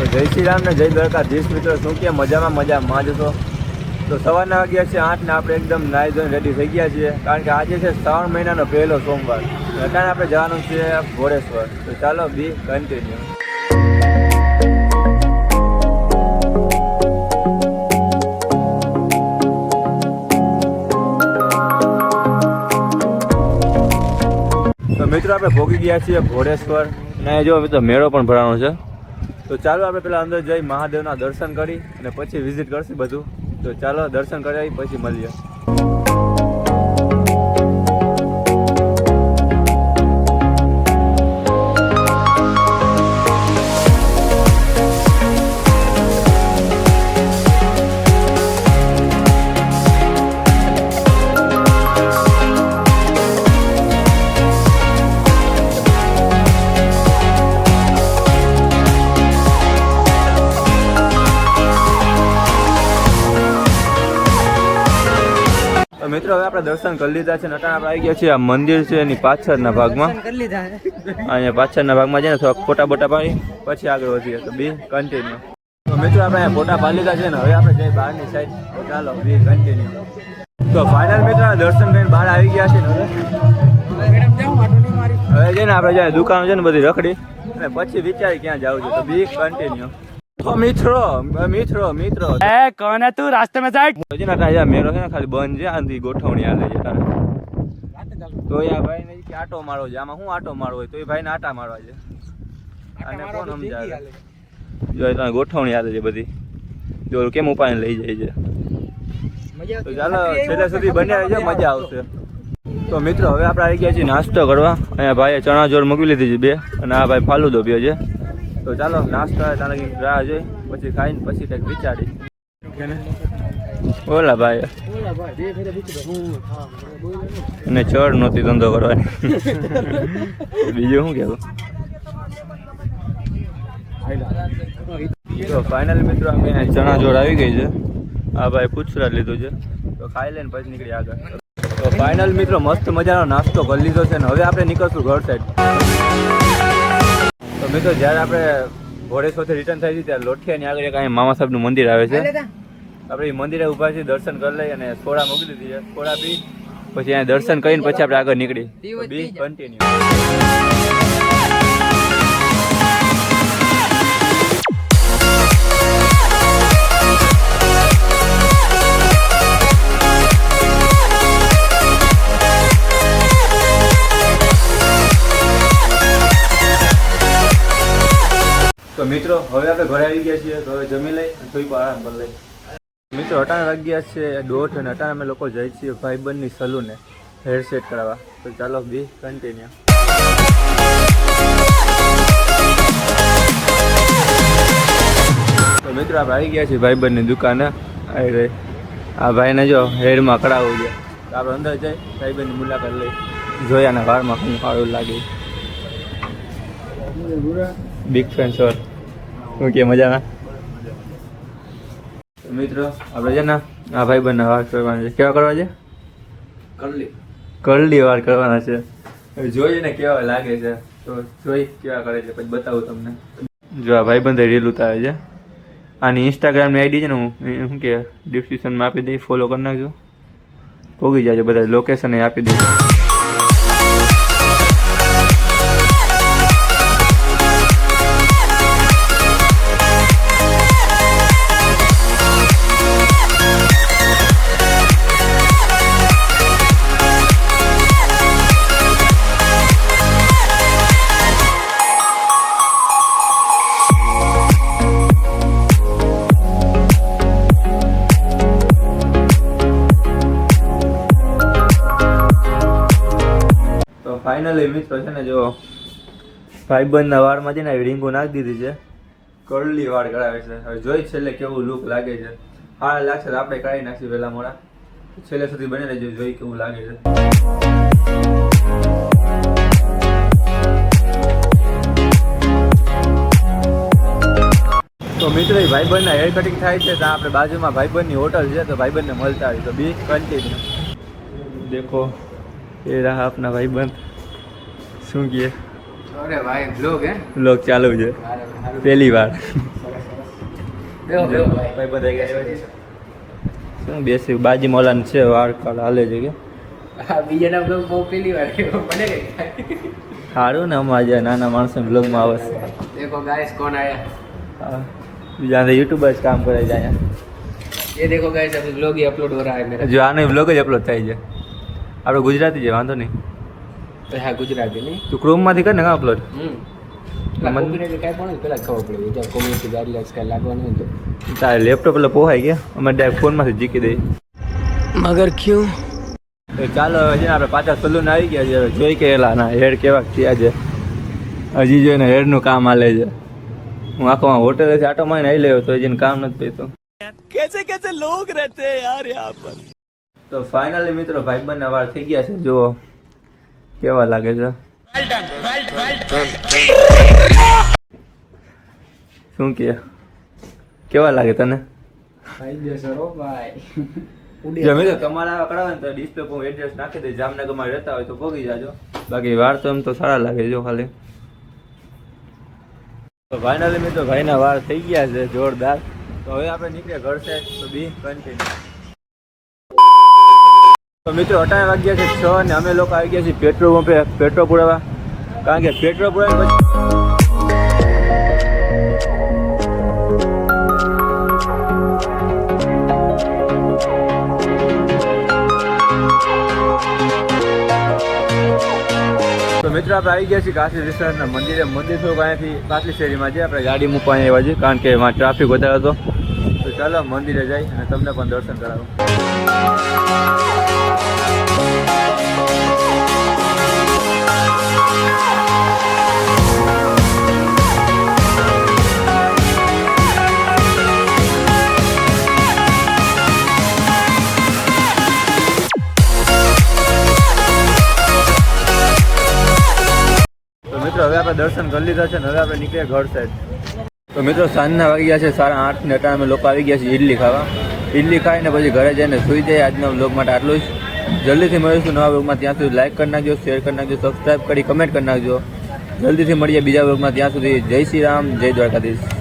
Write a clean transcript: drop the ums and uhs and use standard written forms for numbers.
તો જય શ્રી રામ ને જય દ્વારકાધીશ મિત્રો, શું કે મજામાં જશો. તો સવારના વાગ્યા છે 8 ને આપણે એકદમ નાહી ધોઈને રેડી થઈ ગયા છીએ, કારણ કે આજે છે શ્રાવણ મહિનાનો પહેલો સોમવાર. અત્યારે આપણે જવાનું છે ઘોડેશ્વર. તો ચાલો બી કન્ટિન્યુ. તો મિત્રો આપણે પહોંચી ગયા છીએ ઘોડેશ્વર અને જો મિત્રો મેળો પણ ભરાણો છે. તો ચાલો આપણે પેલા અંદર જઈ મહાદેવના દર્શન કરી અને પછી વિઝિટ કરશું બધું. તો ચાલો દર્શન કરાવી પછી મળીએ. મિત્રો હવે આપણે દર્શન કરી લીધા છે. નટાણ આપણે આવી ગયા છીએ. આ મંદિર છે એની પાછળના ભાગમાં. અહીંયા પાછળના ભાગમાં જઈને થોડાક ફોટા બોટા પાડી પછી આગળ વધીએ. તો બી કન્ટિન્યુ. તો મિત્રો આપણે અહીંયા ફોટા પાડી લીધા છે ને હવે આપણે જઈએ બહારની સાઈડ. તો ચાલો બી કન્ટિન્યુ. તો ફાઇનલ મિત્રો દર્શન કરીને બહાર આવી ગયા છે ને હવે જઈને આપણે જ્યાં દુકાનો છે ને બધી રખડી અને પછી વિચારી ક્યાં જવું છે. તો બી કન્ટિન્યુ. તો મિત્રો એ કોણ હે તું રાસ્તે में साइड जो ना यहाँ मेरो है ना खाली बंद है आंधी गोठवणी आले છે તારે તો યા ભાઈ ને કે આટો મારો છે આમાં હું આટો મારવો હોય તો એ ભાઈ ને આટા મારવા છે અને કોણ સમજાવે જો એ તને ગોઠવણી આલે છે બધી જો કેમ ઉપાય લઈ જાય છે. તો ચાલો છેલ્લે સુધી બન્યા રહેજો, મજા આવશે. તો મિત્રો હવે આપણે આવી ગયા છીએ નાસ્તો કરવા. અહીંયા ભાઈએ ચણા જોર મૂકી લીધી છે 2 અને આ ભાઈ ફાલુદો પીયો છે. તો ચાલો નાસ્તો આવે ત્યાં લગી રાહ જોઈ પછી ખાઈને પછી કંઈક વિચારી. ઓલા ભાઈ અને ચડ નહોતી ધંધો કરવાની. બીજું શું કેવું. તો ફાઇનલ મિત્રો આપણે ચણા જોર આવી ગઈ છે. આ ભાઈ પૂછરા લીધું છે તો ખાઈ લઈને પછી નીકળી આગળ. તો ફાઇનલ મિત્રો મસ્ત મજાનો નાસ્તો કરી લીધો છે ને હવે આપણે નીકળશું ઘર સાઈડ. તો મિત્રો જ્યારે આપણે ઘોડેશ્વરથી રિટર્ન થાય છે ત્યારે લોઠિયાની આગળ એક અહીંયા મામા સાહેબનું મંદિર આવે છે. આપણે એ મંદિરે ઊભા છીએ, દર્શન કરી લઈ અને સોડા મૂકી દીધી છે. સોડા પી પછી અહીંયા દર્શન કરીને પછી આપણે આગળ નીકળી. બી કન્ટિન્યુ. તો મિત્રો હવે આપણે ઘરે આવી ગયા છીએ. તો હવે જમી લઈ થોડી વાર આરામ કરી લઈ. મિત્રો અટાણે વાગી ગયા છે 1:30 અને અટાણે અમે લોકો જઈએ છીએ ભાઈબંધની સલૂને હેર સેટ કરાવવા. તો ચાલો બી કન્ટિન્યુ. તો મિત્રો આપણે આવી ગયા છીએ ભાઈબંધની દુકાને. આવી રહી આ ભાઈને જો હેરમાં કરાવવું છે. તો આપણે અંદર જઈ ભાઈબંધની મુલાકાત લઈ જોયાના વારમાં કંઈ સારું લાગે. બિગ ફેન સર શું કે મજામાં. મિત્રો આપણે છે ને આ ભાઈબંધના વાર કરવાના છે. કેવા કરવા છે? કરલી વાર કરવાના છે. જોઈએ ને કેવા લાગે છે તો જોઈ કેવા કરે છે પછી બતાવું તમને. જો આ ભાઈબંધે રીલ ઉતારે છે. આની ઇન્સ્ટાગ્રામની આઈડી છે ને હું શું કે ડિસ્ક્રિપ્શનમાં આપી દઈ, ફોલો કરી નાખજો. પહોંચી જાય બધા લોકેશન આપી દઈશ. ફાઇનલી મિત્રો છે ને જો ભાઈબંધના વાળમાં છે ને રીંગો નાખી દીધી છે. કરલી વાળ કરાવે છે. હવે જોઈ છેલ્લે કેવું લુક લાગે છે. સારા લાગશે તો આપણે કરાવી નાખીએ વહેલા મોડા. છેલ્લે સુધી બને રહેજો, જોઈ કેવું લાગે છે. તો મિત્રો એ ભાઈબંધના હેર કટિંગ થાય છે તો આપણે બાજુમાં ભાઈબંધની હોટલ છે તો ભાઈબંધને મળતા આવી. તો બી કન્ટિન્યુ. દેખો એ रहा अपना भाईबंध. શું કહે? અરે ભાઈ બ્લોગ હે બ્લોગ ચાલુ છે પહેલી વાર. ભાઈ બધા ગયા છે શું બેસી બાજી મોલાન છે વાળ કાળ હાલે છે કે બીજાના બ્લોગ બહુ પહેલી વાર મને સારું ને અમારે જે નાના માણસો બ્લોગમાં આવે છે देखो गाइस कौन आया બીજા યુટ્યુબર જ કામ કરે છે અહીંયા ये देखो गाइस अभी व्लॉग ही अपलोड हो रहा है मेरा જો આનો બ્લોગ જ અપલોડ થાય છે આપણે ગુજરાતી છે વાંધો નહીં तो हाँ गुजराती नहीं તું ક્રોમમાંથી કર ને કાં અપલોડ કોમ્પ્યુટર કાંઈ પણ પેલા ખબર પડી જાય કોમ્યુનિટી ગાઈડલાઇન્સ કાંઈ લાગવાનું તો તારે લેપટોપ એટલે પોહાઈ ગયા અમે ડાયરેક્ટ ફોનમાંથી જીકી દઈએ મગર ક્યું તો ચાલો હવે છે ને આપણે પાછા સલૂન આવી ગયા છે હવે જોઈ કે એલા ના હેર કેવા થયા છે હજી જોઈને હેરનું કામ હાલે છે હું આખો હોટેલે છે આટો મારીને આવી લેવો તો હજી કામ નથી પીતો कैसे कैसे लोग रहते हैं यार यहाँ पर તો ફાઇનલી મિત્રો ભાઈબંધના વાર થઈ ગયા છે જુઓ કેવા લાગે છે શું કે કેવા લાગે તને ભાઈ જશો ભાઈ જમી તો તમારા કરાવે ને તો ડિસ્પ્લે પર એડ્રેસ નાખી દે જામનગરમાં રહેતા હોય તો પહોંચી જાજો બાકી વાર તો એમ તો સારા લાગે જો ખાલી તો ફાઇનલી મિત્રો ભાઈના વાર થઈ ગયા છે જોરદાર તો હવે આપણે નીકળ્યા ઘર સાઈડ તો બી કન્ટિન્યુ તો મિત્રો અટાણે વાગ્યા છે 6 અને અમે લોકો આવી ગયા છીએ પેટ્રોલ પંપે પેટ્રોલ પુરાવા કારણ કે પેટ્રોલ પુરાવી તો મિત્રો આપણે આવી ગયા છીએ કાશી વિશ્વનાથના મંદિરે મંદિર થોડુંક અહીંયાથી પાટલી શેરીમાં છે આપણે ગાડી મૂકવા અહીંયા આવ્યા છીએ કારણ કે એમાં ટ્રાફિક વધારે હતો તો ચાલો મંદિરે જઈ અને તમને પણ દર્શન કરાવો મિત્રો હવે આપણે દર્શન કરી લીધા છે ને હવે આપણે નીકળ્યા ઘર સાઈડ તો મિત્રો સાંજના વાગી ગયા છે 8:30 ને અટાણે અમે લોકો આવી ગયા છીએ ઇડલી ખાવા ઇડલી ખાઈને પછી ઘરે જઈને સૂઈ જાય આજના વ્લોગ માટે આટલું જ જલ્દીથી મળીશું નવા વ્લોગમાં ત્યાં સુધી લાઈક કરી નાખજો શેર કરી નાખજો સબસ્ક્રાઈબ કરી કમેન્ટ કરી નાખજો જલ્દીથી મળીએ બીજા વ્લોગમાં ત્યાં સુધી જય શ્રી રામ જય દ્વારકાધીશ